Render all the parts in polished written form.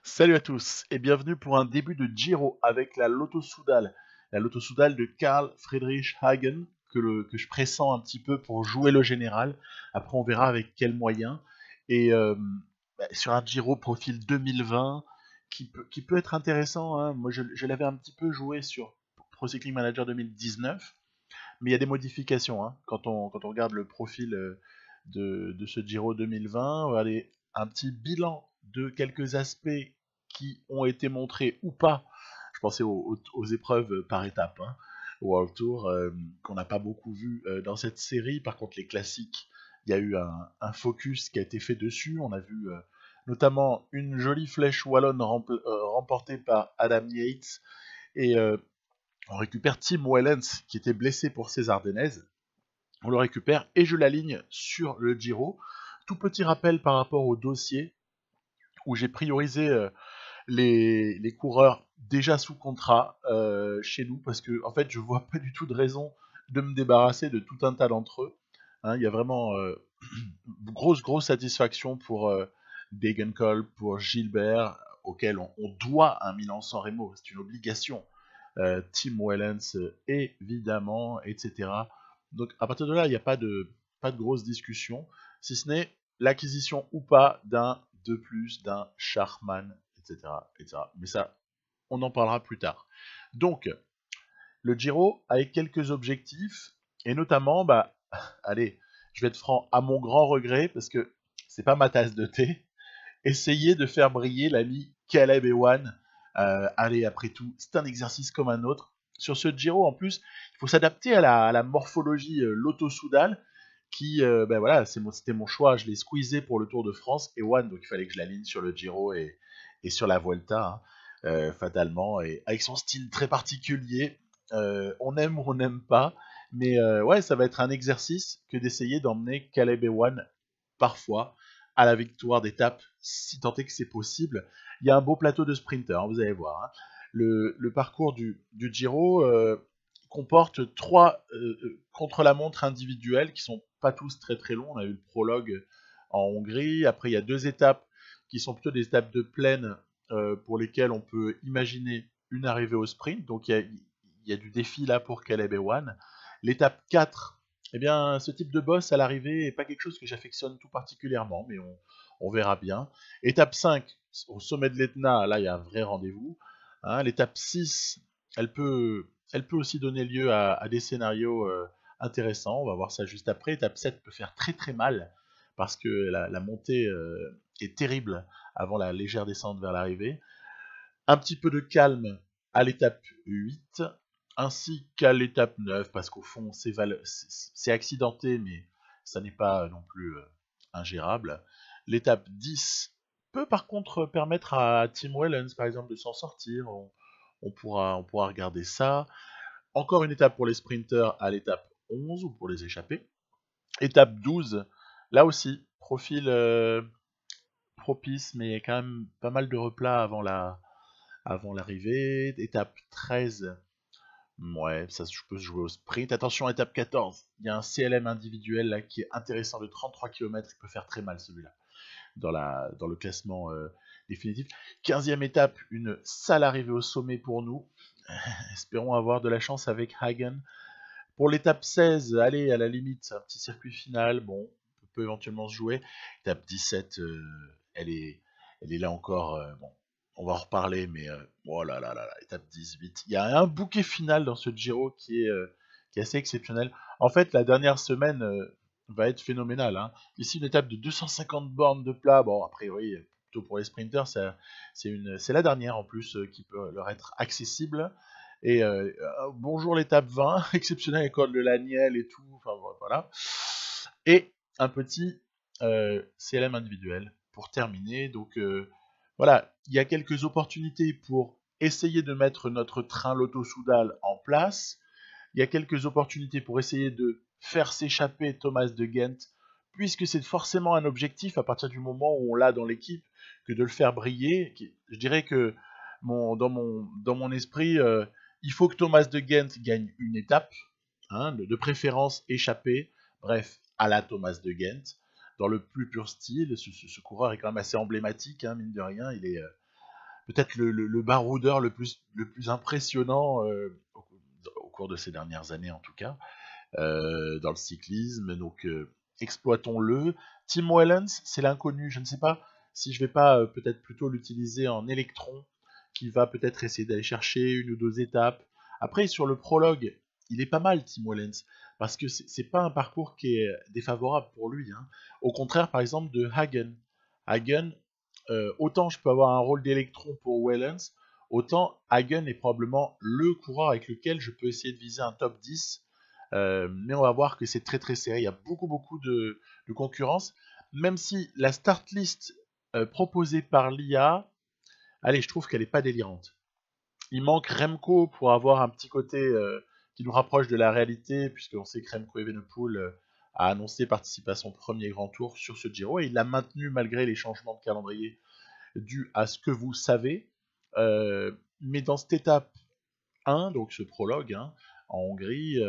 Salut à tous et bienvenue pour un début de Giro avec la Lotto Soudal. La Lotto Soudal de Karl Friedrich Hagen que je pressens un petit peu pour jouer le général. Après on verra avec quels moyens. Et sur un Giro profil 2020 qui peut être intéressant, hein. Moi je l'avais un petit peu joué sur Pro Cycling Manager 2019, mais il y a des modifications, hein. Quand on regarde le profil de ce Giro 2020, allez, un petit bilan de quelques aspects qui ont été montrés ou pas. Je pensais aux épreuves par étape, hein, au World Tour, qu'on n'a pas beaucoup vu dans cette série. Par contre, les classiques, il y a eu un focus qui a été fait dessus. On a vu notamment une jolie flèche wallonne remportée par Adam Yates. Et on récupère Tim Wellens qui était blessé pour ces Ardennaises. On le récupère et je l'aligne sur le Giro. Tout petit rappel par rapport au dossier où j'ai priorisé les coureurs déjà sous contrat chez nous parce que en fait je vois pas du tout de raison de me débarrasser de tout un tas d'entre eux. Hein, il y a vraiment grosse satisfaction pour Degenkolb, pour Gilbert, auquel on doit un Milan-San Remo, c'est une obligation. Tim Wellens, évidemment, etc. Donc à partir de là, il n'y a pas de grosse discussion, si ce n'est l'acquisition ou pas d'un de plus, d'un Charman, etc., etc. Mais ça, on en parlera plus tard. Donc, le Giro avec quelques objectifs, et notamment, allez, je vais être franc, à mon grand regret, parce que c'est pas ma tasse de thé, essayer de faire briller l'ami Caleb Ewan. Allez, après tout, c'est un exercice comme un autre. Sur ce Giro, en plus, il faut s'adapter à la morphologie Lotto-Soudal, qui, voilà, c'était mon choix. Je l'ai squeezé pour le Tour de France, Ewan, donc il fallait que je l'aligne sur le Giro et sur la Vuelta, hein, fatalement, et avec son style très particulier. On aime ou on n'aime pas, mais ouais, ça va être un exercice que d'essayer d'emmener Caleb Ewan parfois à la victoire d'étape, si tant est que c'est possible. Il y a un beau plateau de sprinter, hein, vous allez voir, hein. Le parcours du Giro comporte 3 contre-la-montre individuels qui sont pas tous très longs. On a eu le prologue en Hongrie. Après, il y a 2 étapes qui sont plutôt des étapes de plaine pour lesquelles on peut imaginer une arrivée au sprint. Donc il y a du défi là pour Caleb Ewan. L'étape 4, eh bien, ce type de boss à l'arrivée n'est pas quelque chose que j'affectionne tout particulièrement, mais on verra bien. Étape 5, au sommet de l'Etna, là, il y a un vrai rendez-vous. Hein. L'étape 6, elle peut aussi donner lieu à des scénarios intéressants. On va voir ça juste après. Étape 7 peut faire très mal, parce que la montée est terrible avant la légère descente vers l'arrivée. Un petit peu de calme à l'étape 8, ainsi qu'à l'étape 9, parce qu'au fond, c'est accidenté, mais ça n'est pas non plus ingérable. L'étape 10 peut par contre permettre à Tim Wellens, par exemple, de s'en sortir. On pourra regarder ça. Encore une étape pour les sprinters à l'étape 11, ou pour les échappés. Étape 12, là aussi, profil propice, mais quand même pas mal de replats avant l'arrivée. Étape 13, ouais, ça peut se jouer au sprint. Attention, étape 14, il y a un CLM individuel là qui est intéressant de 33 km, il peut faire très mal celui-là dans le classement définitif. 15e étape, une sale arrivée au sommet pour nous. Espérons avoir de la chance avec Hagen. Pour l'étape 16, allez, à la limite, un petit circuit final, bon, peut éventuellement se jouer. Étape 17, elle est là encore, bon, on va en reparler, mais oh là là là, étape 18. Il y a un bouquet final dans ce Giro qui est assez exceptionnel. En fait, la dernière semaine va être phénoménale, hein. Ici, une étape de 250 bornes de plat, bon, a priori, plutôt pour les sprinters, c'est la dernière en plus qui peut leur être accessible. Et bonjour l'étape 20, exceptionnel école de l'Aniel et tout, enfin voilà. Et un petit CLM individuel pour terminer. Donc voilà, il y a quelques opportunités pour essayer de mettre notre train Lotto Soudal en place. Il y a quelques opportunités pour essayer de faire s'échapper Thomas de Ghent, puisque c'est forcément un objectif à partir du moment où on l'a dans l'équipe, que de le faire briller. Je dirais que dans mon esprit, il faut que Thomas de Ghent gagne une étape, hein, de préférence échappée, bref, à la Thomas de Ghent, dans le plus pur style. Ce coureur est quand même assez emblématique, hein, mine de rien, peut-être le baroudeur le plus impressionnant au cours de ces dernières années en tout cas, dans le cyclisme. Donc exploitons-le. Tim Wellens, c'est l'inconnu. Je ne sais pas si je vais pas peut-être plutôt l'utiliser en électron, qui va peut-être essayer d'aller chercher une ou deux étapes. Après, sur le prologue, il est pas mal, Tim Wellens, parce que c'est pas un parcours qui est défavorable pour lui, hein. Au contraire, par exemple, de Hagen. Hagen, autant je peux avoir un rôle d'électron pour Wellens, autant Hagen est probablement le coureur avec lequel je peux essayer de viser un top 10. Mais on va voir que c'est très très serré. Il y a beaucoup de concurrence. Même si la start list proposée par l'IA, allez, je trouve qu'elle n'est pas délirante. Il manque Remco pour avoir un petit côté qui nous rapproche de la réalité, puisqu'on sait que Remco Evenepoel a annoncé participer à son premier grand tour sur ce Giro, et il l'a maintenu malgré les changements de calendrier dus à ce que vous savez. Mais dans cette étape 1, donc ce prologue hein, en Hongrie,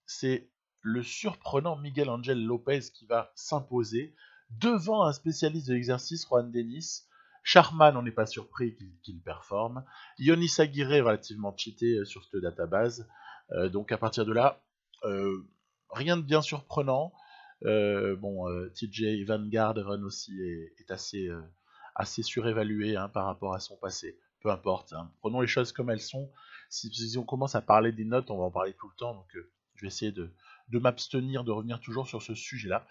c'est le surprenant Miguel Angel Lopez qui va s'imposer devant un spécialiste de l'exercice, Juan Denis. Charman, on n'est pas surpris qu'il performe. Yonis Aguirre, relativement cheaté sur cette database. Donc à partir de là, rien de bien surprenant. TJ Van Garderen aussi est assez surévalué hein, par rapport à son passé. Peu importe, hein. Prenons les choses comme elles sont. Si on commence à parler des notes, on va en parler tout le temps, donc je vais essayer de m'abstenir, de revenir toujours sur ce sujet-là.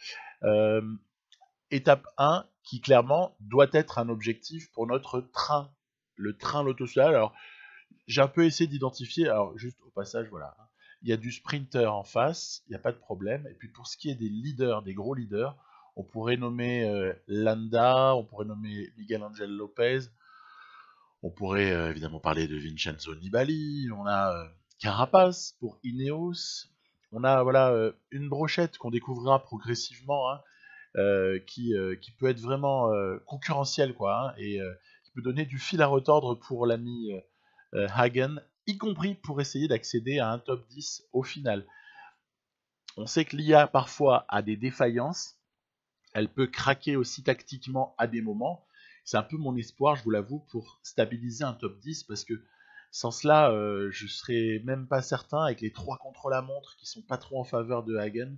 Étape 1, qui clairement doit être un objectif pour notre train, le train Lotto-Soudal. Alors, j'ai un peu essayé d'identifier, alors juste au passage, voilà, hein, il y a du sprinter en face, il n'y a pas de problème, et puis pour ce qui est des leaders, des gros leaders, on pourrait nommer Landa, on pourrait nommer Miguel Angel Lopez, on pourrait évidemment parler de Vincenzo Nibali, on a Carapaz pour Ineos, on a voilà une brochette qu'on découvrira progressivement, hein, qui peut être vraiment concurrentielle, quoi, hein, et qui peut donner du fil à retordre pour l'ami Hagen, y compris pour essayer d'accéder à un top 10 au final. On sait que l'IA parfois a des défaillances, elle peut craquer aussi tactiquement à des moments. C'est un peu mon espoir, je vous l'avoue, pour stabiliser un top 10, parce que sans cela, je serais même pas certain, avec les 3 contre-la-montre qui sont pas trop en faveur de Hagen,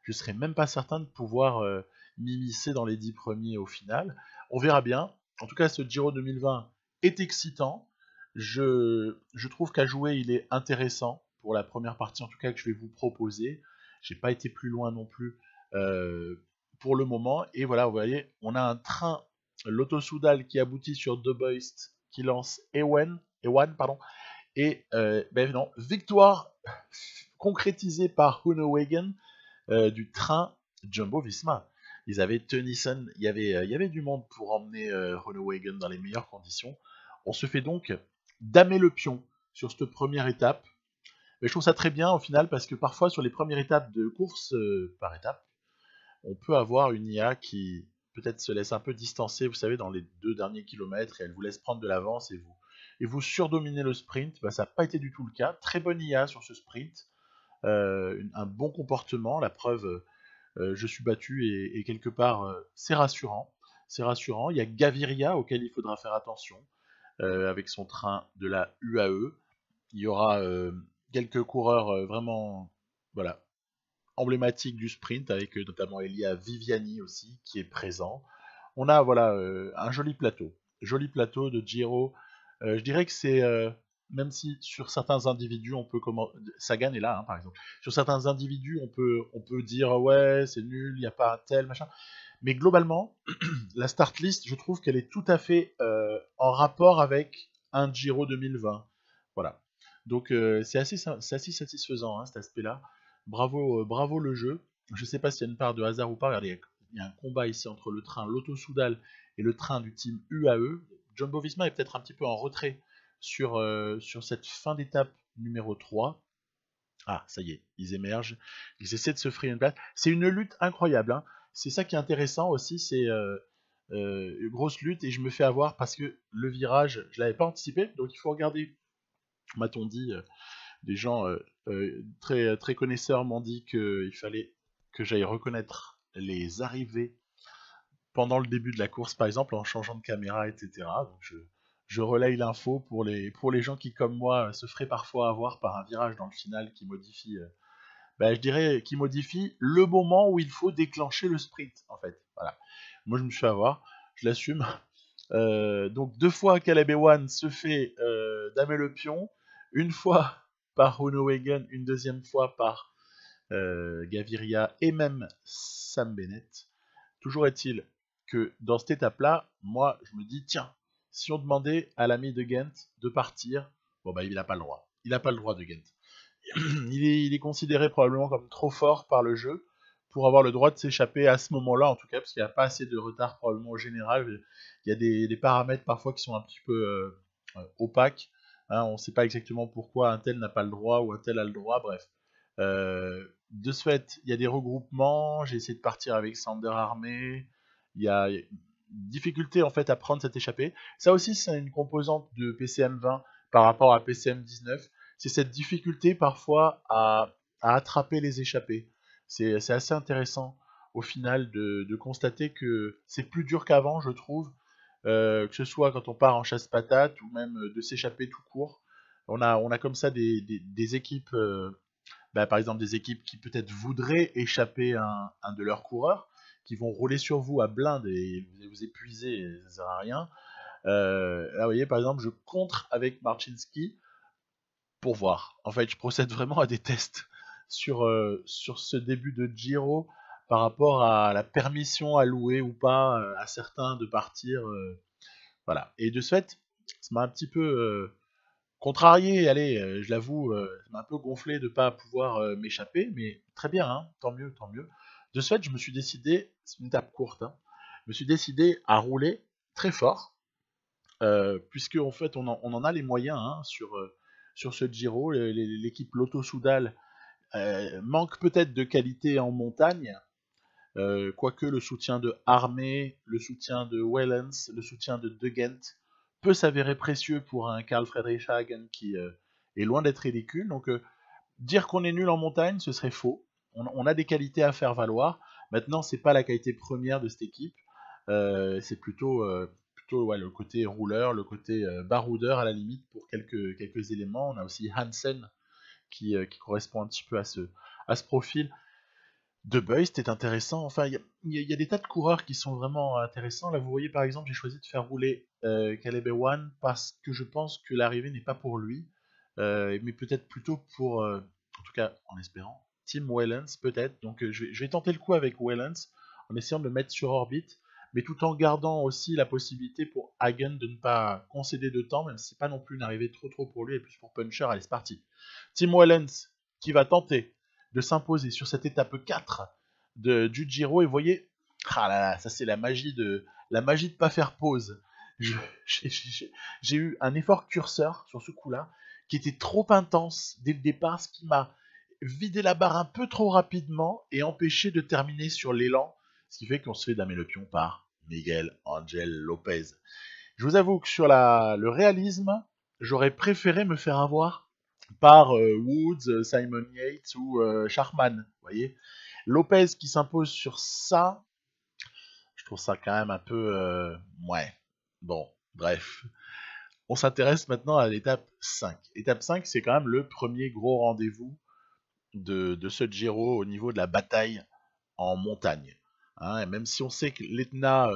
je serais même pas certain de pouvoir m'immiscer dans les 10 premiers au final. On verra bien. En tout cas, ce Giro 2020 est excitant. Je trouve qu'à jouer, il est intéressant pour la première partie, en tout cas, que je vais vous proposer. J'ai pas été plus loin non plus pour le moment. Et voilà, vous voyez, on a un train Lotto-Soudal qui aboutit sur Dobeust, qui lance Ewan, pardon. Et non, victoire concrétisée par Groenewegen du train Jumbo-Visma. Ils avaient Tennyson, il y avait du monde pour emmener Groenewegen dans les meilleures conditions. On se fait donc damer le pion sur cette première étape. Mais je trouve ça très bien au final, parce que parfois sur les premières étapes de course par étape, on peut avoir une IA qui peut-être se laisse un peu distancer, vous savez, dans les 2 derniers kilomètres, et elle vous laisse prendre de l'avance et vous surdominez le sprint. Bah, ça n'a pas été du tout le cas. Très bonne IA sur ce sprint. Un bon comportement, la preuve, je suis battu, et quelque part, c'est rassurant. C'est rassurant. Il y a Gaviria auquel il faudra faire attention, avec son train de la UAE. Il y aura quelques coureurs vraiment voilà, emblématiques du sprint, avec notamment Elia Viviani aussi, qui est présent. On a voilà un joli plateau de Giro. Je dirais que c'est même si sur certains individus on peut Sagan est là hein, par exemple. Sur certains individus on peut dire ouais c'est nul, il n'y a pas un tel machin. Mais globalement la start list je trouve qu'elle est tout à fait en rapport avec un Giro 2020. Voilà. Donc c'est assez satisfaisant hein, cet aspect-là. Bravo le jeu. Je sais pas s'il y a une part de hasard ou pas. Regardez, il y a un combat ici entre le train Lotto-Soudal et le train du team UAE. Jumbo-Visma est peut-être un petit peu en retrait sur cette fin d'étape numéro 3. Ah, ça y est, ils émergent. Ils essaient de se frayer une place. C'est une lutte incroyable. Hein. C'est ça qui est intéressant aussi, c'est une grosse lutte, et je me fais avoir parce que le virage, je l'avais pas anticipé, donc il faut regarder. M'a-t-on dit, des gens très, très connaisseurs m'ont dit qu'il fallait que j'aille reconnaître les arrivées pendant le début de la course, par exemple, en changeant de caméra, etc. Donc je relaye l'info pour les gens qui, comme moi, se feraient parfois avoir par un virage dans le final qui modifie, je dirais, qui modifie le moment où il faut déclencher le sprint, en fait. Voilà. Moi, je me suis fait avoir, je l'assume. Donc, 2 fois Caleb Ewan se fait damer le pion, une fois par Honowagen, une deuxième fois par Gaviria et même Sam Bennett. Toujours est-il que dans cette étape-là, moi, je me dis, tiens, si on demandait à l'ami de Ghent de partir, bon, il n'a pas le droit. Il n'a pas le droit de Ghent. Il est considéré probablement comme trop fort par le jeu pour avoir le droit de s'échapper à ce moment-là, en tout cas, parce qu'il n'y a pas assez de retard probablement au général. Il y a des paramètres parfois qui sont un petit peu opaques. Hein, on ne sait pas exactement pourquoi un tel n'a pas le droit ou un tel a le droit, bref. De ce fait, il y a des regroupements, j'ai essayé de partir avec Sander Armé, il y a une difficulté en fait à prendre cette échappée. Ça aussi, c'est une composante de PCM 20 par rapport à PCM 19. C'est cette difficulté parfois à attraper les échappées. C'est assez intéressant au final de constater que c'est plus dur qu'avant, je trouve, que ce soit quand on part en chasse-patate ou même de s'échapper tout court. On a comme ça des équipes, par exemple des équipes qui peut-être voudraient échapper un de leurs coureurs, qui vont rouler sur vous à blinde et vous épuiser, et ça ne sert à rien. Là, vous voyez, par exemple, je contre avec Marczynski pour voir. En fait, je procède vraiment à des tests sur ce début de Giro par rapport à la permission allouée ou pas à certains de partir. Voilà. Et de ce fait, ça m'a un petit peu contrarié, allez, je l'avoue, ça m'a un peu gonflé de ne pas pouvoir m'échapper, mais très bien, hein, tant mieux, tant mieux. De ce fait, je me suis décidé, c'est une étape courte, hein, je me suis décidé à rouler très fort, puisque en fait on en a les moyens hein, sur ce Giro. L'équipe Lotto Soudal manque peut-être de qualité en montagne, quoique le soutien de Armé, le soutien de Wellens, le soutien de De Gent peut s'avérer précieux pour un Karl Friedrich Hagen qui est loin d'être ridicule. Donc dire qu'on est nul en montagne, ce serait faux. On a des qualités à faire valoir. Maintenant, c'est pas la qualité première de cette équipe. C'est plutôt ouais, le côté rouleur, le côté baroudeur à la limite pour quelques éléments. On a aussi Hansen qui correspond un petit peu à ce profil. De Beust est intéressant. Enfin, il y a des tas de coureurs qui sont vraiment intéressants. Là, vous voyez, par exemple, j'ai choisi de faire rouler Caleb Ewan parce que je pense que l'arrivée n'est pas pour lui, mais peut-être plutôt pour, en tout cas, en espérant, Tim Wellens, peut-être. Donc, je vais tenter le coup avec Wellens en essayant de le mettre sur orbite, mais tout en gardant aussi la possibilité pour Hagen de ne pas concéder de temps, même si c'est pas non plus une arrivée trop pour lui, et plus pour Puncher. Allez, c'est parti. Tim Wellens qui va tenter de s'imposer sur cette étape 4 du Giro. Et vous voyez, ah là là, ça c'est la magie de pas faire pause. J'ai eu un effort curseur sur ce coup-là qui était trop intense dès le départ, ce qui m'a vidé la barre un peu trop rapidement et empêché de terminer sur l'élan, ce qui fait qu'on se fait damer le pion par Miguel Angel Lopez. Je vous avoue que sur le réalisme, j'aurais préféré me faire avoir par Woods, Simon Yates ou Sharman, vous voyez. Lopez qui s'impose sur ça, je trouve ça quand même un peu... ouais, bon, bref. On s'intéresse maintenant à l'étape 5. L'étape 5, c'est quand même le premier gros rendez-vous de ce Giro au niveau de la bataille en montagne. Hein, et même si on sait que l'Etna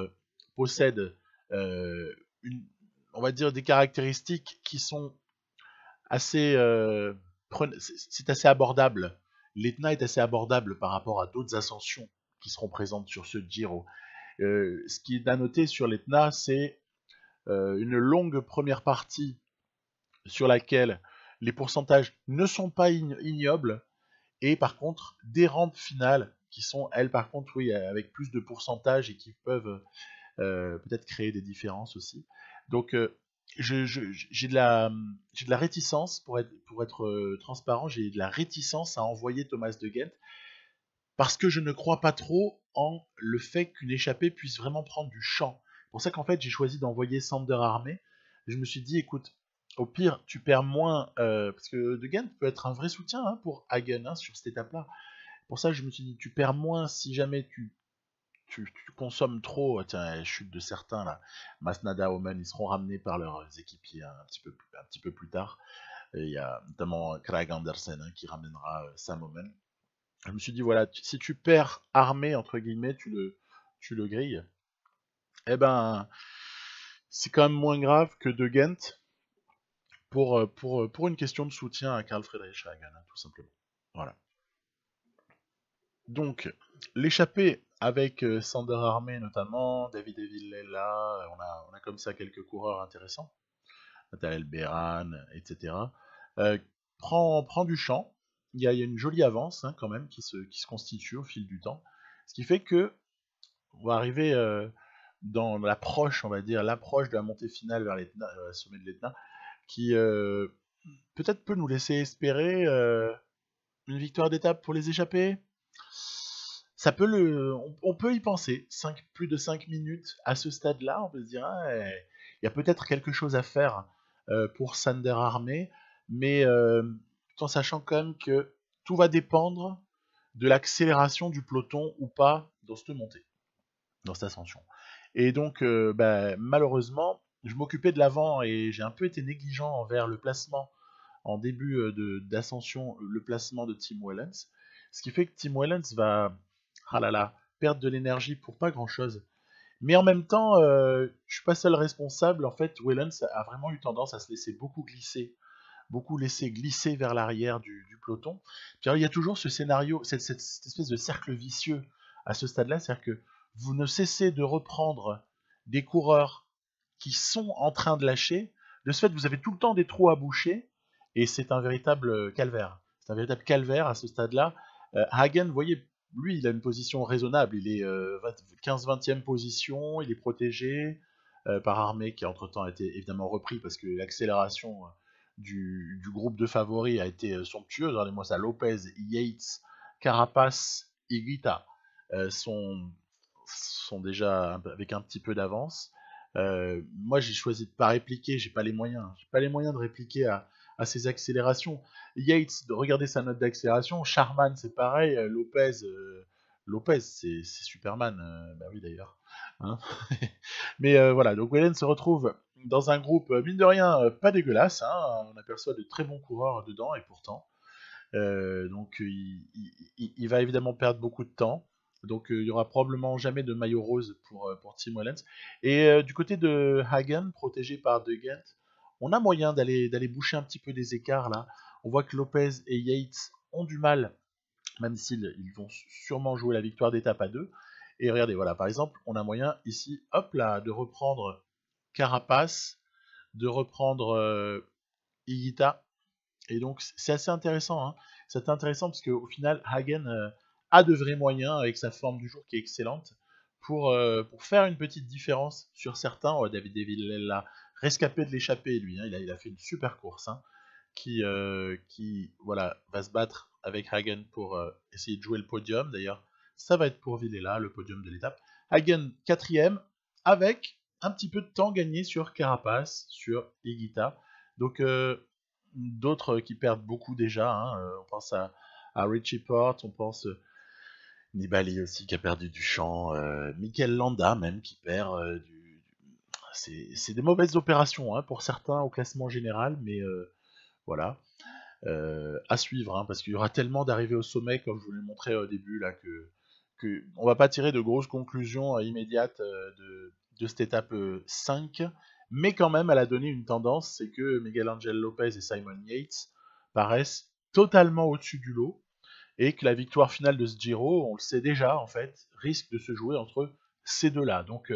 possède on va dire des caractéristiques qui sont assez... c'est assez abordable. L'Etna est assez abordable par rapport à d'autres ascensions qui seront présentes sur ce Giro. Ce qui est à noter sur l'Etna, c'est une longue première partie sur laquelle les pourcentages ne sont pas ignobles, et par contre des rampes finales qui sont, elles, par contre, oui, avec plus de pourcentage et qui peuvent peut-être créer des différences aussi. Donc j'ai de la réticence, pour être transparent, j'ai de la réticence à envoyer Thomas de Gent, parce que je ne crois pas trop en le fait qu'une échappée puisse vraiment prendre du champ. C'est pour ça qu'en fait j'ai choisi d'envoyer Sander Armé. Je me suis dit, écoute, au pire tu perds moins, parce que De Gent peut être un vrai soutien pour Hagen sur cette étape-là. Pour ça je me suis dit, tu perds moins si jamais tu tu consommes trop. Tiens, chute de certains là. Masnada, Omen, ils seront ramenés par leurs équipiers un petit peu plus tard. Et il y a notamment Craig Anderson qui ramènera Sam Omen. Je me suis dit, voilà, si tu perds armé, entre guillemets, tu le grilles, eh ben, c'est quand même moins grave que de Ghent pour une question de soutien à Karl Friedrich Hagen, hein, tout simplement. Voilà. Donc, l'échappée avec Sander Armé notamment, David Villela, on a comme ça quelques coureurs intéressants, Nathaniel Beran, etc. Euh, prend du champ, il y a une jolie avance hein, quand même qui se constitue au fil du temps, ce qui fait que on va arriver dans l'approche, on va dire, l'approche de la montée finale vers le sommet de l'Etna, qui peut-être peut nous laisser espérer une victoire d'étape pour les échappés. Ça peut on peut y penser. Plus de 5 minutes à ce stade-là, on peut se dire, ah, il y a peut-être quelque chose à faire pour Sander Armé, mais tout en sachant quand même que tout va dépendre de l'accélération du peloton ou pas dans cette montée, dans cette ascension. Et donc, malheureusement, je m'occupais de l'avant et j'ai un peu été négligent envers le placement en début d'ascension, le placement de Tim Wellens. Ce qui fait que Tim Wellens va perdre de l'énergie pour pas grand chose. Mais en même temps, je suis pas seul responsable. En fait, Wellens a vraiment eu tendance à se laisser beaucoup laisser glisser vers l'arrière du peloton. Puis alors, il y a toujours ce scénario, cette espèce de cercle vicieux à ce stade-là, c'est-à-dire que vous ne cessez de reprendre des coureurs qui sont en train de lâcher. De ce fait, vous avez tout le temps des trous à boucher, et c'est un véritable calvaire. C'est un véritable calvaire à ce stade-là. Hagen, vous voyez, lui, il a une position raisonnable. Il est 15-20e position, il est protégé par Armé, qui entre-temps a été évidemment repris parce que l'accélération du groupe de favoris a été somptueuse. Regardez-moi ça, Lopez, Yates, Carapace, Higuita sont déjà avec un petit peu d'avance. Moi, j'ai choisi de pas répliquer, j'ai pas les moyens. J'ai pas les moyens de répliquer à ces accélérations. Yates, de regarder sa note d'accélération. Charman, c'est pareil. Lopez, c'est Superman. Bah oui, d'ailleurs. Hein. Mais voilà, donc Wellen se retrouve dans un groupe, mine de rien, pas dégueulasse. Hein. On aperçoit de très bons coureurs dedans, et pourtant. Donc il va évidemment perdre beaucoup de temps. Donc il y aura probablement jamais de maillot rose pour Tim Wellens. Et du côté de Hagen, protégé par De Gent, on a moyen d'aller boucher un petit peu des écarts là. On voit que Lopez et Yates ont du mal, même s'ils vont sûrement jouer la victoire d'étape à deux. Et regardez, voilà, par exemple, on a moyen ici, hop là, de reprendre Carapace, de reprendre Higuita. Et donc c'est assez intéressant. Hein. C'est intéressant parce qu'au final, Hagen a de vrais moyens avec sa forme du jour qui est excellente pour faire une petite différence sur certains. Oh, David Deville l'a rescapé de l'échappée, lui. Hein. Il a fait une super course hein, qui voilà, va se battre avec Hagen pour essayer de jouer le podium. D'ailleurs, ça va être pour Villela, le podium de l'étape. Hagen 4ème avec un petit peu de temps gagné sur Carapace, sur Higuita. Donc d'autres qui perdent beaucoup déjà. Hein. On pense à Richie Porte, on pense Nibali aussi qui a perdu du champ, Mikel Landa même qui perd c'est des mauvaises opérations hein, pour certains au classement général, mais voilà. À suivre, hein, parce qu'il y aura tellement d'arrivées au sommet, comme je vous l'ai montré au début, là, que on va pas tirer de grosses conclusions immédiates de cette étape 5, mais quand même, elle a donné une tendance, c'est que Miguel Angel Lopez et Simon Yates paraissent totalement au-dessus du lot, et que la victoire finale de ce Giro, on le sait déjà, en fait, risque de se jouer entre ces deux-là. Donc,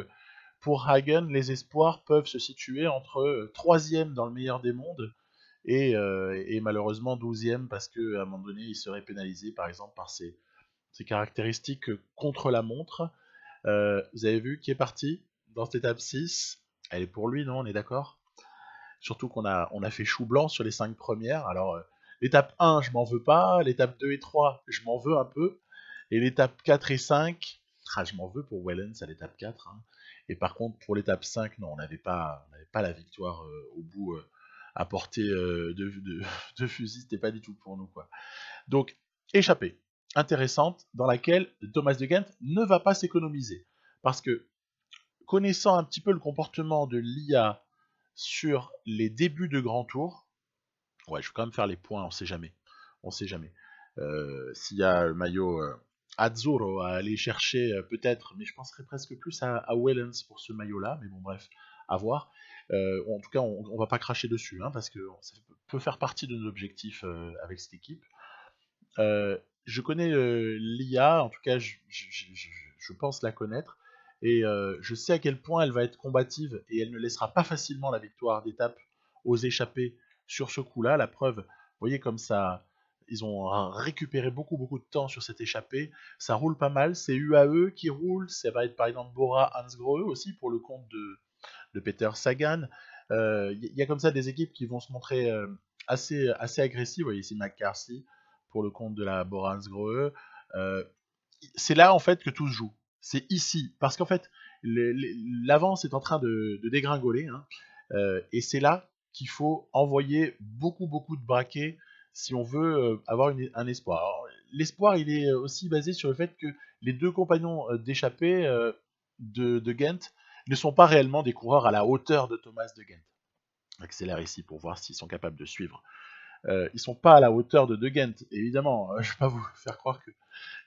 pour Hagen, les espoirs peuvent se situer entre 3e dans le meilleur des mondes, et malheureusement 12e parce qu'à un moment donné il serait pénalisé par exemple par ses caractéristiques contre la montre. Vous avez vu qui est parti dans cette étape 6, elle est pour lui, non, on est d'accord? Surtout qu'on a fait chou blanc sur les 5 premières, alors l'étape 1 je m'en veux pas, l'étape 2 et 3 je m'en veux un peu, et l'étape 4 et 5, je m'en veux pour Wellens à l'étape 4, hein. Et par contre pour l'étape 5, non, on n'avait pas la victoire au bout à portée de fusil, c'était pas du tout pour nous quoi. Donc échappée intéressante dans laquelle Thomas de Gent ne va pas s'économiser. Parce que, connaissant un petit peu le comportement de l'IA sur les débuts de Grand Tour, ouais, je vais quand même faire les points, on sait jamais. On sait jamais. S'il y a le maillot Azzurro à aller chercher, peut-être, mais je penserais presque plus à Wellens pour ce maillot-là, mais bon, bref, à voir. En tout cas, on va pas cracher dessus, hein, parce que ça peut faire partie de nos objectifs avec cette équipe. Je connais l'IA, en tout cas, je pense la connaître, et je sais à quel point elle va être combative, et elle ne laissera pas facilement la victoire d'étape aux échappés sur ce coup-là. La preuve, vous voyez comme ça, ils ont récupéré beaucoup de temps sur cette échappée, ça roule pas mal, c'est UAE qui roule, ça va être par exemple Bora Hansgrohe aussi pour le compte de Peter Sagan. Y a comme ça des équipes qui vont se montrer assez agressives. Vous voyez ici McCarthy pour le compte de la Bora Hansgrohe. C'est là en fait que tout se joue. C'est ici. Parce qu'en fait, l'avance est en train de dégringoler. Hein, et c'est là qu'il faut envoyer beaucoup de braquets si on veut avoir un espoir. L'espoir, il est aussi basé sur le fait que les deux compagnons d'échappée de Ghent ne sont pas réellement des coureurs à la hauteur de Thomas de Ghent. Accélère ici pour voir s'ils sont capables de suivre. Ils sont pas à la hauteur de Ghent, évidemment. Je ne vais pas vous faire croire que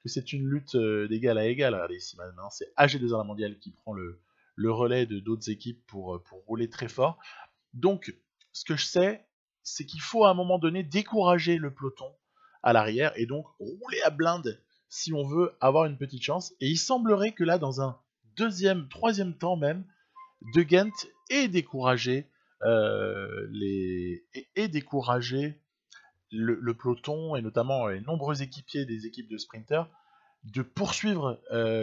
c'est une lutte d'égal à égal. Regardez ici maintenant, c'est AG2R la mondiale qui prend le relais de d'autres équipes pour rouler très fort. Donc, ce que je sais, c'est qu'il faut à un moment donné décourager le peloton à l'arrière et donc rouler à blinde si on veut avoir une petite chance. Et il semblerait que là, dans un troisième temps même, De Ghent ait découragé le peloton et notamment les nombreux équipiers des équipes de sprinters de poursuivre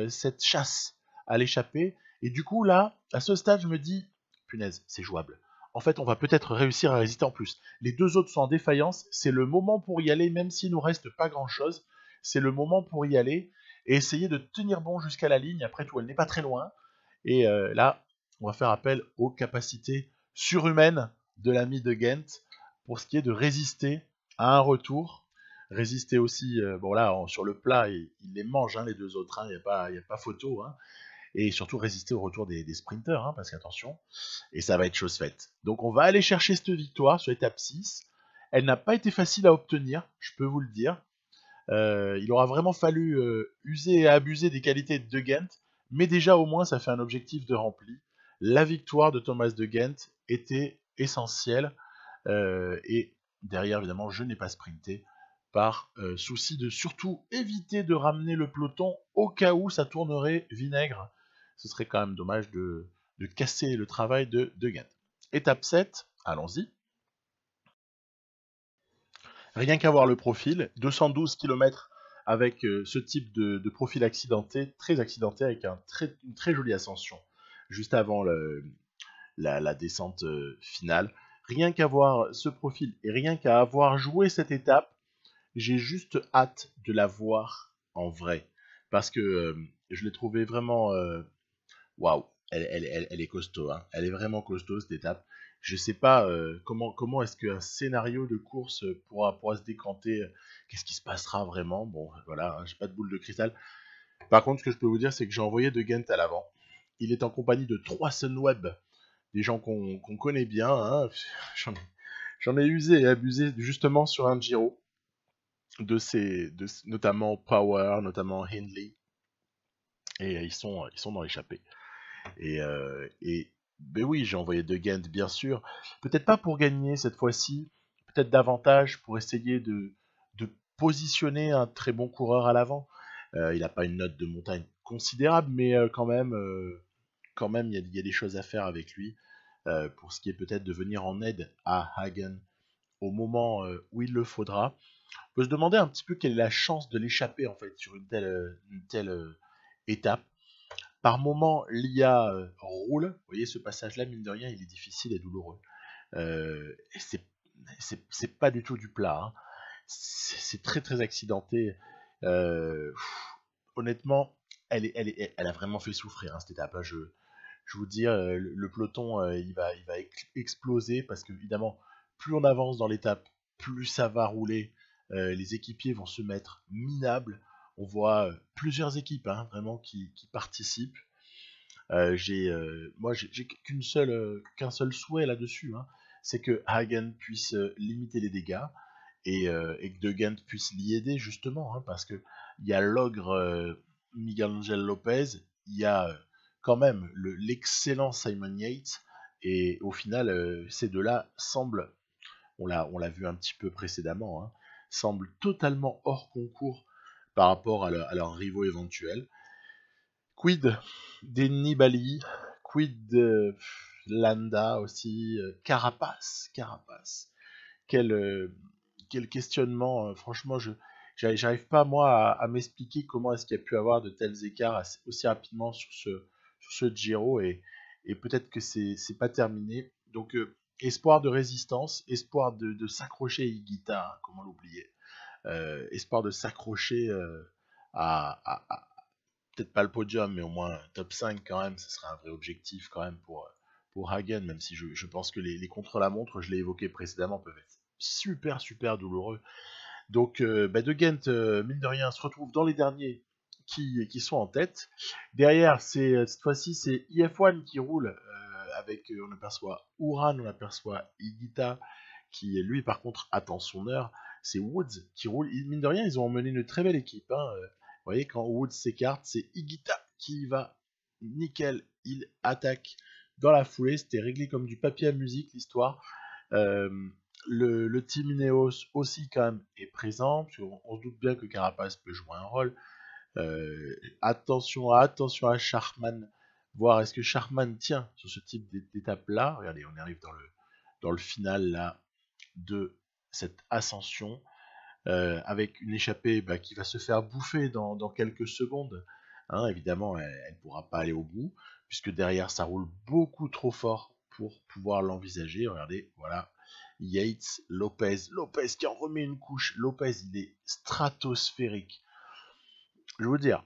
cette chasse à l'échappée. Et du coup, là, à ce stade, je me dis, punaise, c'est jouable. En fait, on va peut-être réussir à résister en plus. Les deux autres sont en défaillance, c'est le moment pour y aller, même s'il nous reste pas grand-chose. C'est le moment pour y aller et essayer de tenir bon jusqu'à la ligne. Après tout, elle n'est pas très loin. Et là, on va faire appel aux capacités surhumaines de l'ami de Ghent pour ce qui est de résister à un retour. Résister aussi, bon là, sur le plat, il les mange, hein, les deux autres, il n'y a pas photo. Hein. Et surtout résister au retour des sprinters, hein, parce qu'attention, et ça va être chose faite. Donc on va aller chercher cette victoire sur l'étape 6. Elle n'a pas été facile à obtenir, je peux vous le dire. Il aura vraiment fallu user et abuser des qualités de Ghent, mais déjà au moins ça fait un objectif de rempli. La victoire de Thomas de Ghent était essentielle, et derrière évidemment je n'ai pas sprinté par souci de surtout éviter de ramener le peloton au cas où ça tournerait vinaigre. Ce serait quand même dommage de casser le travail de Ghent. Étape 7, allons-y. Rien qu'à voir le profil, 212 km avec ce type de profil accidenté, très accidenté, avec une très jolie ascension, juste avant la descente finale. Rien qu'à voir ce profil et rien qu'à avoir joué cette étape, j'ai juste hâte de la voir en vrai. Parce que je l'ai trouvé vraiment waouh, elle est costaud, hein. Elle est vraiment costaud cette étape. Je sais pas comment est-ce qu'un scénario de course pourra se décanter. Qu'est-ce qui se passera vraiment? Bon, voilà, hein, j'ai pas de boule de cristal. Par contre, ce que je peux vous dire, c'est que j'ai envoyé De Ghent à l'avant. Il est en compagnie de 3 Sunweb, des gens qu'on connaît bien. Hein. J'en ai usé et abusé justement sur un Giro, notamment Power, notamment Hindley, et ils sont dans l'échappée. Et ben oui, j'ai envoyé De Ghent, bien sûr. Peut-être pas pour gagner cette fois-ci, peut-être davantage pour essayer de positionner un très bon coureur à l'avant. Il n'a pas une note de montagne considérable, mais quand même, il y a des choses à faire avec lui pour ce qui est peut-être de venir en aide à Hagen au moment où il le faudra. On peut se demander un petit peu quelle est la chance de l'échapper en fait sur une telle étape. Par moment, l'IA roule. Vous voyez, ce passage-là, mine de rien, il est difficile et douloureux. Et c'est pas du tout du plat. Hein. C'est très accidenté. Honnêtement, elle a vraiment fait souffrir hein, cette étape. Hein. Je vous dis, le peloton, il va exploser parce que, évidemment, plus on avance dans l'étape, plus ça va rouler. Les équipiers vont se mettre minables. On voit plusieurs équipes hein, vraiment qui participent. Moi, j'ai qu'un seul souhait là-dessus, hein, c'est que Hagen puisse limiter les dégâts et que De Ghent puisse l'y aider justement, hein, parce que il y a l'ogre Miguel Angel Lopez, il y a quand même l'excellent Simon Yates, et au final, ces deux-là semblent, on l'a vu un petit peu précédemment, hein, semblent totalement hors concours par rapport à leurs rivaux éventuels. Quid des Nibali, quid de Landa aussi, Carapace. Quel, quel questionnement, franchement, j'arrive pas moi à m'expliquer comment est-ce qu'il y a pu avoir de tels écarts aussi rapidement sur ce Giro, et peut-être que c'est pas terminé. Donc espoir de résistance, espoir de s'accrocher à Higuita, hein, comment l'oublier, espoir de s'accrocher à peut-être pas le podium, mais au moins top 5 quand même, ce serait un vrai objectif quand même pour Hagen, même si je pense que les contre-la-montre, je l'ai évoqué précédemment, peuvent être super douloureux. Donc De Ghent, mine de rien, se retrouve dans les derniers qui sont en tête. Derrière, cette fois-ci, c'est IF1 qui roule, avec, on aperçoit Uran, on aperçoit Higuita, qui lui par contre attend son heure. C'est Woods qui roule. Mine de rien, ils ont emmené une très belle équipe, hein. Vous voyez, quand Woods s'écarte, c'est Higuita qui va nickel, il attaque dans la foulée. C'était réglé comme du papier à musique, l'histoire. Euh, le team Ineos aussi quand même est présent, parce on se doute bien que Carapace peut jouer un rôle. Attention à Sharman, voir est-ce que Sharman tient sur ce type d'étape là. Regardez, on arrive dans le final là de cette ascension, avec une échappée qui va se faire bouffer dans quelques secondes. Hein, évidemment, elle ne pourra pas aller au bout, puisque derrière ça roule beaucoup trop fort pour pouvoir l'envisager. Regardez, voilà, Yates, Lopez qui en remet une couche. Lopez, il est stratosphérique. Je vais vous dire,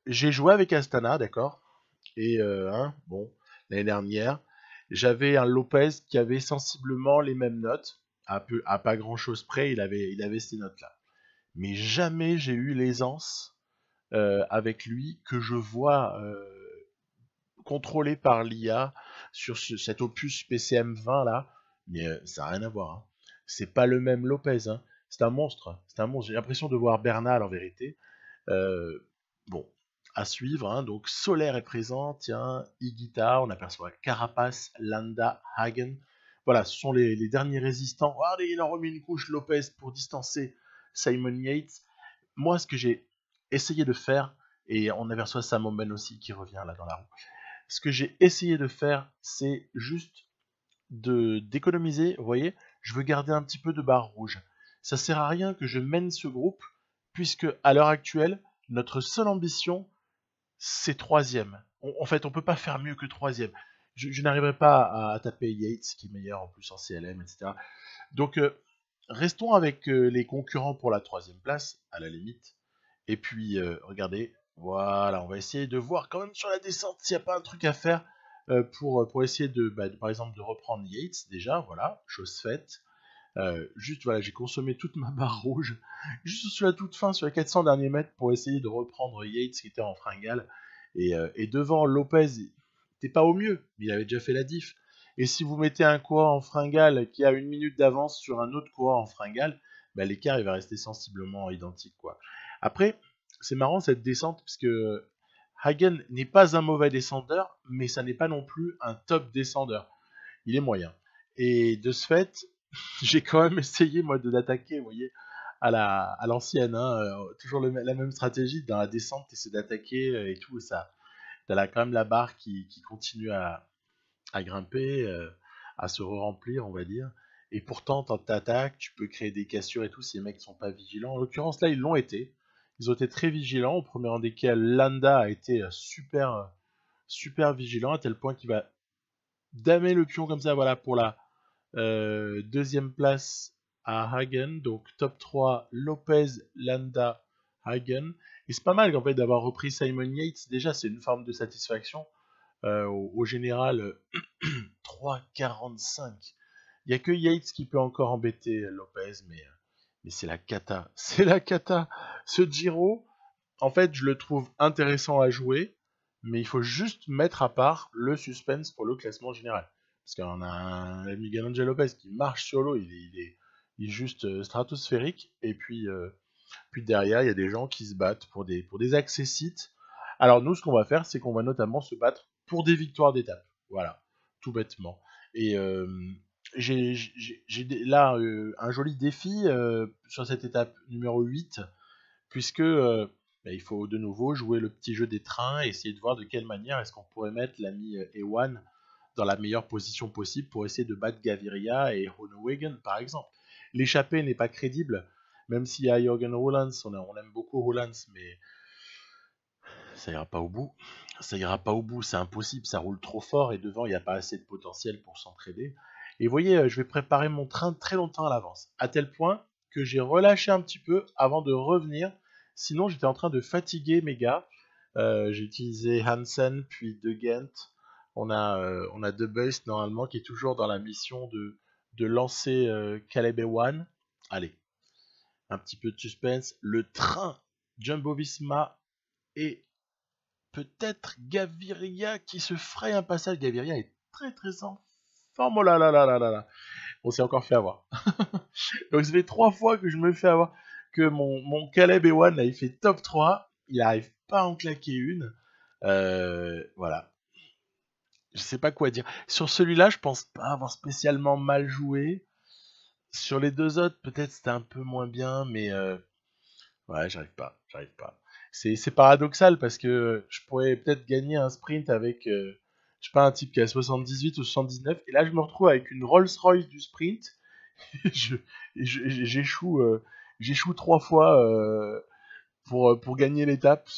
j'ai joué avec Astana, d'accord, et bon, l'année dernière, j'avais un Lopez qui avait sensiblement les mêmes notes, à pas grand chose près, il avait ces notes-là. Mais jamais j'ai eu l'aisance avec lui que je vois contrôlé par l'IA sur cet opus PCM20 là, mais ça n'a rien à voir, hein. C'est pas le même Lopez, hein. C'est un monstre, J'ai l'impression de voir Bernal en vérité. Bon, à suivre, hein. Donc Solaire est présent, tiens, Higuita, on aperçoit Carapace, Landa, Hagen. Voilà, ce sont les derniers résistants. Regardez, il en remet une couche, Lopez, pour distancer Simon Yates. Moi, ce que j'ai essayé de faire, et on aperçoit Sam Omen aussi qui revient là dans la roue, ce que j'ai essayé de faire, c'est juste d'économiser. Vous voyez, je veux garder un petit peu de barre rouge. Ça sert à rien que je mène ce groupe, puisque à l'heure actuelle, notre seule ambition, c'est troisième. En fait, on peut pas faire mieux que troisième. Je n'arriverai pas à taper Yates, qui est meilleur en plus en CLM, etc. Donc, restons avec les concurrents pour la troisième place, à la limite. Et puis, regardez, voilà, on va essayer de voir quand même sur la descente s'il n'y a pas un truc à faire pour essayer par exemple, de reprendre Yates, déjà, voilà, chose faite. Juste, voilà, j'ai consommé toute ma barre rouge, juste sur la toute fin, sur les 400 derniers mètres, pour essayer de reprendre Yates qui était en fringale. Et devant Lopez, il n'était pas au mieux, mais il avait déjà fait la diff. Et si vous mettez un coureur en fringale qui a une minute d'avance sur un autre coureur en fringale, l'écart il va rester sensiblement identique, quoi. Après, c'est marrant cette descente, parce que Hagen n'est pas un mauvais descendeur, mais ça n'est pas non plus un top descendeur. Il est moyen. Et de ce fait, j'ai quand même essayé moi de l'attaquer, vous voyez, à l'ancienne, hein, toujours la même stratégie dans la descente, c'est d'attaquer et tout, ça. T'as quand même la barre qui continue à grimper, à se remplir, on va dire. Et pourtant, quand t'attaques, tu peux créer des cassures et tout si les mecs sont pas vigilants. En l'occurrence, là, ils l'ont été. Ils ont été très vigilants, au premier rang desquels Landa a été super vigilant, à tel point qu'il va damer le pion comme ça, voilà, pour la deuxième place à Hagen. Donc top 3, Lopez, Landa, Hagen. Et c'est pas mal en fait d'avoir repris Simon Yates. Déjà, c'est une forme de satisfaction. Au général, 3,45. Il n'y a que Yates qui peut encore embêter Lopez, mais c'est la cata. C'est la cata. Ce Giro, en fait, je le trouve intéressant à jouer, mais il faut juste mettre à part le suspense pour le classement général. Parce qu'on a un Miguel Angel Lopez qui marche sur l'eau, il est juste stratosphérique, et puis derrière, il y a des gens qui se battent pour des accessites. Alors nous, ce qu'on va faire, c'est qu'on va notamment se battre pour des victoires d'étape. Voilà, tout bêtement. Et j'ai là un joli défi sur cette étape numéro 8, puisque bah, il faut de nouveau jouer le petit jeu des trains et essayer de voir de quelle manière est-ce qu'on pourrait mettre l'ami Ewan dans la meilleure position possible pour essayer de battre Gaviria et Honowagen par exemple. L'échappée n'est pas crédible, même s'il y a Jürgen Rollins, on aime beaucoup Rollins, mais ça ira pas au bout. Ça ira pas au bout, c'est impossible, ça roule trop fort et devant il n'y a pas assez de potentiel pour s'entraider. Et vous voyez, je vais préparer mon train très longtemps à l'avance, à tel point que j'ai relâché un petit peu avant de revenir. Sinon, j'étais en train de fatiguer mes gars. J'ai utilisé Hansen puis De Gent. On a De Beust normalement qui est toujours dans la mission de lancer Caleb Ewan. Allez, un petit peu de suspense. Le train Jumbo Visma et peut-être Gaviria qui se ferait un passage. Gaviria est très très en forme. Oh là là là là là là. On s'est encore fait avoir. Donc ça fait 3 fois que je me fais avoir. Que mon Caleb Ewan, là, il fait top 3. Il n'arrive pas à en claquer une. Voilà. Je sais pas quoi dire. Sur celui-là, je pense pas avoir spécialement mal joué. Sur les deux autres, peut-être c'était un peu moins bien, mais ouais, j'arrive pas. C'est paradoxal parce que je pourrais peut-être gagner un sprint avec, je sais pas, un type qui a 78 ou 79, et là je me retrouve avec une Rolls-Royce du sprint. je, j'échoue, j'échoue 3 fois pour gagner l'étape.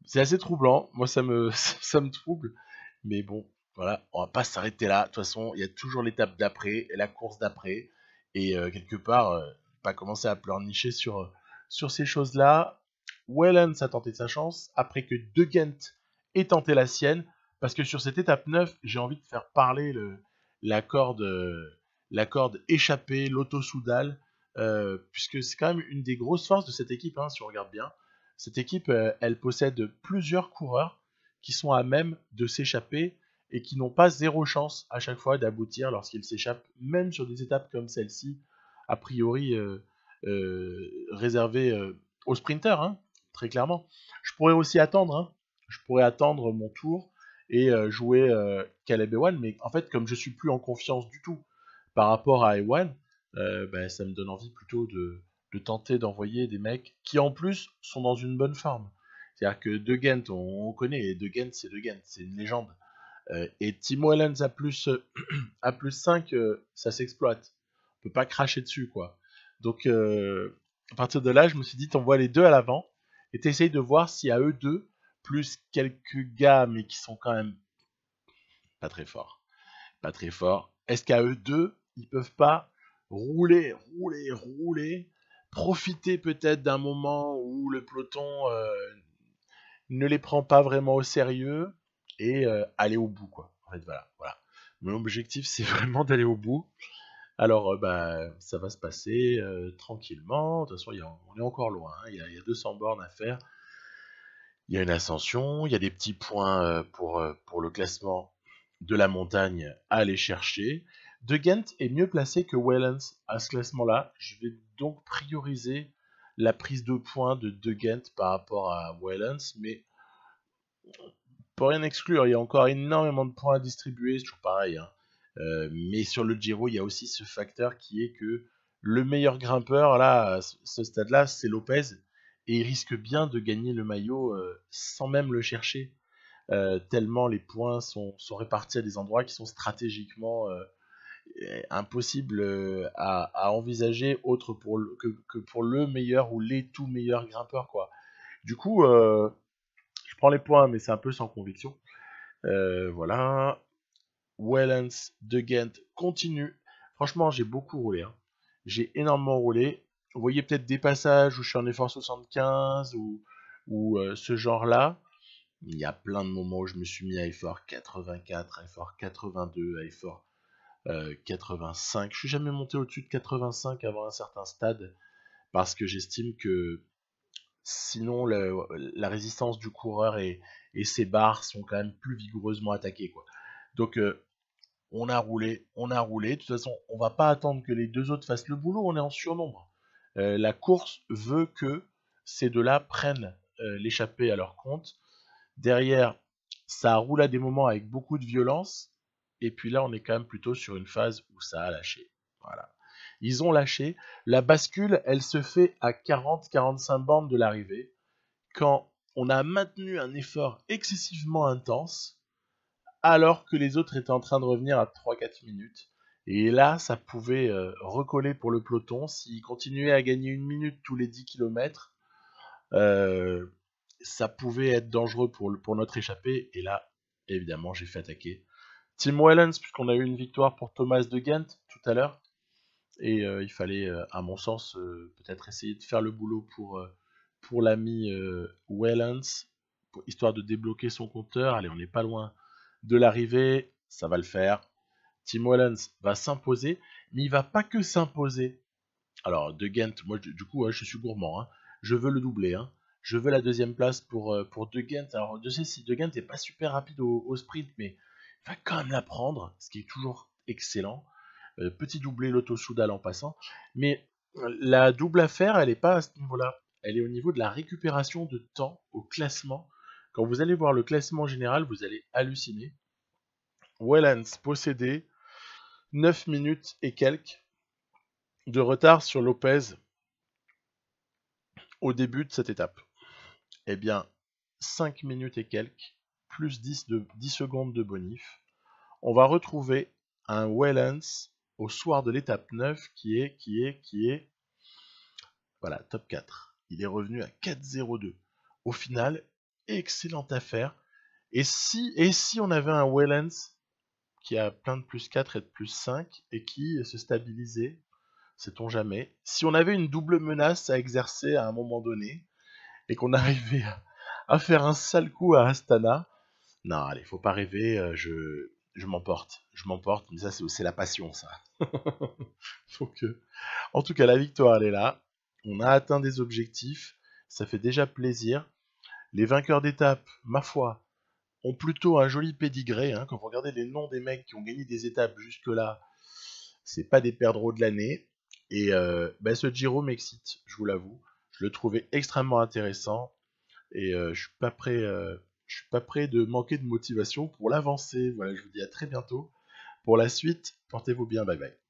C'est assez troublant. Moi, ça me trouble. Mais bon, voilà, on va pas s'arrêter là. De toute façon, il y a toujours l'étape d'après et la course d'après. Et quelque part, pas commencer à pleurnicher sur ces choses-là. Wellens a tenté sa chance après que De Gent ait tenté la sienne. Parce que sur cette étape 9, j'ai envie de faire parler la corde, la corde échappée, l'auto-soudal. Puisque c'est quand même une des grosses forces de cette équipe, hein, si on regarde bien. Cette équipe, elle possède plusieurs coureurs qui sont à même de s'échapper et qui n'ont pas zéro chance à chaque fois d'aboutir lorsqu'ils s'échappent, même sur des étapes comme celle-ci, a priori réservées aux sprinters, hein, très clairement. Je pourrais aussi attendre, hein, je pourrais attendre mon tour et jouer Caleb Ewan, mais en fait, comme je suis plus en confiance du tout par rapport à Ewan, ben, ça me donne envie plutôt de tenter d'envoyer des mecs qui en plus sont dans une bonne forme. C'est-à-dire que De Gent, on connaît, et De Gent c'est De Gent, c'est une légende. Et Timo Wellens à plus 5, ça s'exploite. On peut pas cracher dessus, quoi. Donc à partir de là, je me suis dit, t'envoies les deux à l'avant, et t'essayes de voir si à eux deux, plus quelques gars, mais qui sont quand même pas très forts, pas très forts, est-ce qu'à eux deux, ils peuvent pas rouler, profiter peut-être d'un moment où le peloton ne les prend pas vraiment au sérieux et aller au bout, quoi. En fait, voilà. Mon objectif, c'est vraiment d'aller au bout. Alors, bah, ça va se passer tranquillement. De toute façon, on est encore loin, hein. Il y a 200 bornes à faire. Il y a une ascension, il y a des petits points pour le classement de la montagne à aller chercher. De Gent est mieux placé que Wellens à ce classement-là. Je vais donc prioriser la prise de points de Gent par rapport à Wellens, mais pour rien exclure, il y a encore énormément de points à distribuer, c'est toujours pareil, hein. Mais sur le Giro, il y a aussi ce facteur qui est que le meilleur grimpeur, là, à ce stade-là, c'est Lopez, et il risque bien de gagner le maillot sans même le chercher, tellement les points sont répartis à des endroits qui sont stratégiquement impossibles à envisager autre que pour le meilleur ou les tout meilleurs grimpeurs, quoi. Du coup, je prends les points, mais c'est un peu sans conviction. Voilà. Wellens, De Gent continue. Franchement, j'ai beaucoup roulé, hein. J'ai énormément roulé. Vous voyez peut-être des passages où je suis en effort 75 ou ce genre-là. Il y a plein de moments où je me suis mis à effort 84, à effort 82, à effort 85. Je suis jamais monté au-dessus de 85 avant un certain stade parce que j'estime que Sinon, la résistance du coureur et ses barres sont quand même plus vigoureusement attaquées, quoi. Donc, on a roulé, on a roulé. De toute façon, on va pas attendre que les deux autres fassent le boulot, on est en surnombre. La course veut que ces deux-là prennent l'échappée à leur compte. Derrière, ça roule à des moments avec beaucoup de violence. Et puis là, on est quand même plutôt sur une phase où ça a lâché. Voilà. Ils ont lâché. La bascule, elle se fait à 40-45 bandes de l'arrivée. Quand on a maintenu un effort excessivement intense, alors que les autres étaient en train de revenir à 3-4 minutes. Et là, ça pouvait recoller pour le peloton. S'ils continuaient à gagner une minute tous les 10 km, ça pouvait être dangereux pour notre échappée. Et là, évidemment, j'ai fait attaquer Tim Wellens, puisqu'on a eu une victoire pour Thomas de Ghent tout à l'heure. Et il fallait, à mon sens, peut-être essayer de faire le boulot pour l'ami Wellens, histoire de débloquer son compteur. Allez, on n'est pas loin de l'arrivée, ça va le faire. Tim Wellens va s'imposer, mais il va pas que s'imposer. Alors, De Ghent, moi, du coup, je suis gourmand, hein. Je veux le doubler, hein. Je veux la deuxième place pour De Ghent. Alors, je sais si De Ghent n'est pas super rapide au sprint, mais il va quand même la prendre, ce qui est toujours excellent. Petit doublé Lotto Soudal en passant. Mais la double affaire, elle n'est pas à ce niveau-là. Elle est au niveau de la récupération de temps au classement. Quand vous allez voir le classement général, vous allez halluciner. Wellens possédait 9 minutes et quelques de retard sur Lopez au début de cette étape. Eh bien, 5 minutes et quelques, plus 10 secondes de bonif. On va retrouver un Wellens au soir de l'étape 9 qui est voilà, top 4. Il est revenu à 4,02. Au final, excellente affaire. Et si on avait un Wellens qui a plein de plus 4 et de plus 5 et qui se stabilisait, sait-on jamais. Si on avait une double menace à exercer à un moment donné et qu'on arrivait à faire un sale coup à Astana, non, allez, faut pas rêver, je m'emporte. Je m'emporte, mais ça c'est la passion, ça. Donc, en tout cas, la victoire, elle est là. On a atteint des objectifs. Ça fait déjà plaisir. Les vainqueurs d'étape, ma foi, ont plutôt un joli pédigré, hein. Quand vous regardez les noms des mecs qui ont gagné des étapes jusque-là, c'est pas des perdreaux de l'année. Et ce Giro m'excite, je vous l'avoue. Je le trouvais extrêmement intéressant. Et je suis pas prêt de manquer de motivation pour l'avancer. Voilà, je vous dis à très bientôt. Pour la suite, portez-vous bien, bye bye.